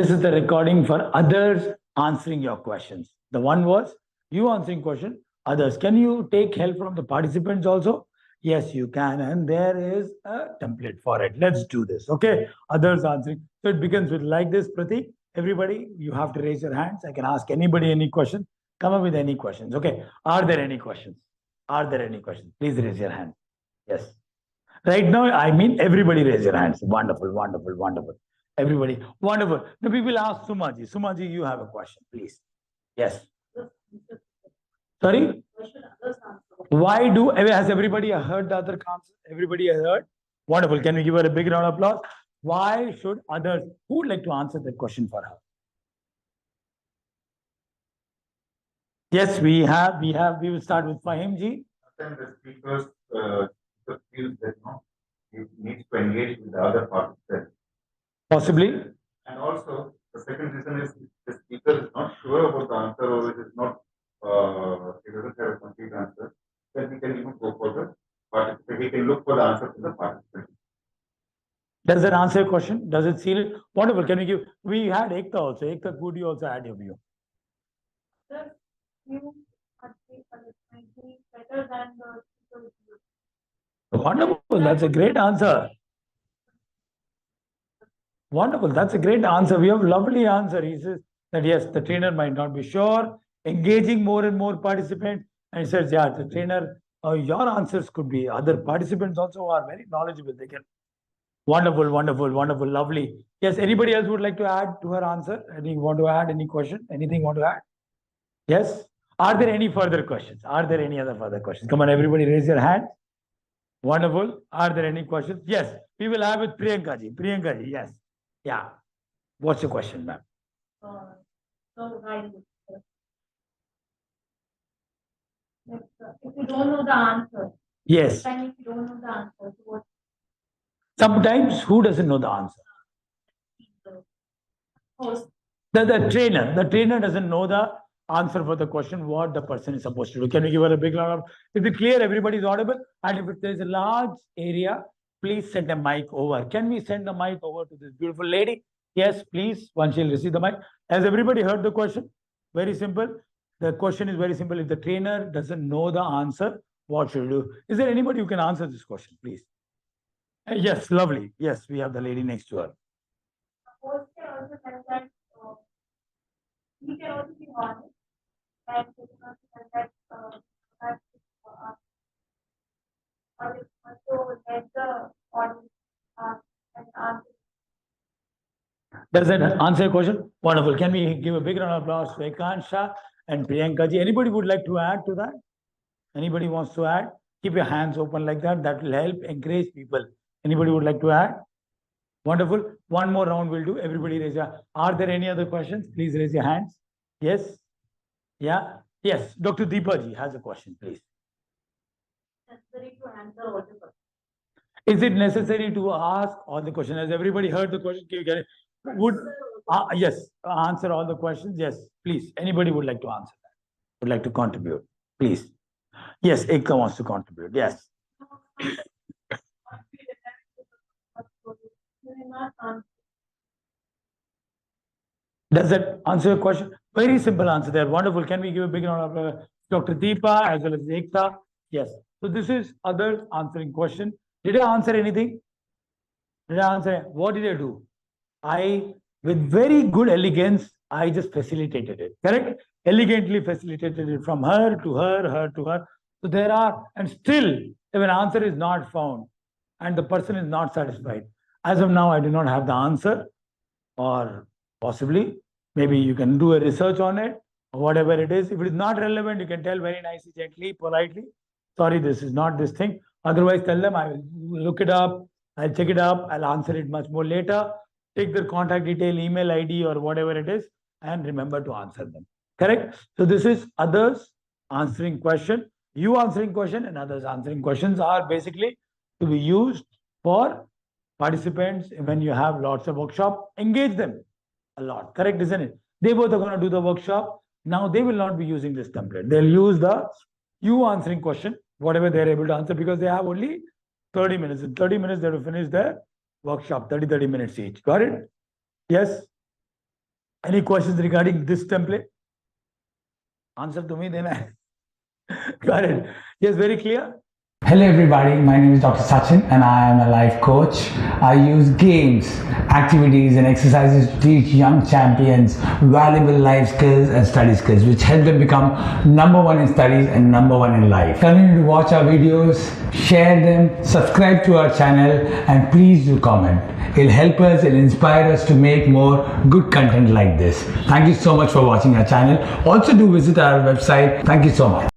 This is the recording for others answering your questions. The one was you answering question, others. Can you take help from the participants also? Yes, you can. And there is a template for it. Let's do this. Okay. Others answering. So it begins with like this, Pratik. Everybody, you have to raise your hands. I can ask anybody any question. Come up with any questions. Okay. Are there any questions? Are there any questions? Please raise your hand. Yes. Right now, I mean, everybody raise your hands. Wonderful, wonderful, wonderful. Everybody, wonderful. Now we will ask Sumaji. Sumaji, you have a question, please. Yes. Sorry? Why do, has everybody heard the other answer? Everybody has heard? Wonderful. Can we give her a big round of applause? Why should others, who would like to answer that question for her? Yes, we will start with Fahimji. Sometimes the speakers feel that you need to engage with the other participants. Possibly. And also, the second reason is the speaker is not sure about the answer, or it is not, it doesn't have a complete answer. Then we can even go for the participant. We can look for the answer to the participant. Does that answer your question? Does it seal it? Wonderful. Can we give? We had Ekta also. Ekta, could you also add your view? Sir, you are better than the Wonderful. That's a great answer. Wonderful. That's a great answer. We have a lovely answer. He says that yes, the trainer might not be sure, engaging more and more participants. And he says, yeah, the trainer, your answers could be other participants also are very knowledgeable. They can. Wonderful, wonderful, wonderful, lovely. Yes, anybody else would like to add to her answer? Anything want to add? Any question? Anything want to add? Yes? Are there any further questions? Are there any other further questions? Come on, everybody raise your hand. Wonderful. Are there any questions? Yes, we will have with Priyanka ji. Priyanka ji, yes. Yeah. What's your question, ma'am? If you don't know the answer. Yes. If you don't know the answer, what? Sometimes who doesn't know the answer? The trainer doesn't know the answer for the question, what the person is supposed to do. Can we give her a big round of? Is it clear? Everybody is audible? And if there's a large area, please send a mic over. Can we send the mic over to this beautiful lady? Yes, please. Once she'll receive the mic. Has everybody heard the question? Very simple. The question is very simple. If the trainer doesn't know the answer, what should you do? Is there anybody who can answer this question, please? Yes, lovely. Yes, we have the lady next to her. We can also be honest and that also let the audience and answer. Does that answer your question? Wonderful. Can we give a big round of applause to Ekansha and Priyanka ji? Anybody would like to add to that? Anybody wants to add? Keep your hands open like that. That will help encourage people. Anybody would like to add? Wonderful. One more round will do. Everybody raise your hand. Are there any other questions? Please raise your hands. Yes? Yeah? Yes. Dr. Deepa ji has a question, please. Necessary to answer all the questions. Is it necessary to ask all the questions? Has everybody heard the question? Can you get it? Would yes, answer all the questions? Yes, please. Anybody would like to answer that? Would like to contribute? Please. Yes, Ekta wants to contribute. Yes. Does that answer your question? Very simple answer there. Wonderful. Can we give a big round of Dr. Deepa as well as Ekta? Yes. So this is others answering question. Did I answer anything? Did I answer? What did I do? With very good elegance, I just facilitated it. Correct? Elegantly facilitated it from her to her, her to her. So there are, and still, if an answer is not found and the person is not satisfied, as of now, I do not have the answer, or possibly, maybe you can do a research on it, or whatever it is. If it is not relevant, you can tell very nicely, gently, politely, sorry, this is not this thing. Otherwise, tell them, I will look it up, I'll check it up, I'll answer it much more later. Take their contact detail, email ID, or whatever it is, and remember to answer them. Correct? So this is others answering question. You answering question and others answering questions are basically to be used for participants when you have lots of workshop. Engage them a lot. Correct, isn't it? They both are going to do the workshop. Now they will not be using this template. They'll use the you answering question, whatever they're able to answer, because they have only 30 minutes. In 30 minutes, they have to finish their workshop, 30 minutes each. Got it? Yes? Any questions regarding this template? Answer to me then. Got it. Yes, very clear. Hello everybody, my name is Dr. Sachin and I am a life coach. I use games, activities and exercises to teach young champions valuable life skills and study skills which help them become number one in studies and number one in life. Continue to watch our videos, share them, subscribe to our channel and please do comment. It'll help us, it'll inspire us to make more good content like this. Thank you so much for watching our channel. Also do visit our website. Thank you so much.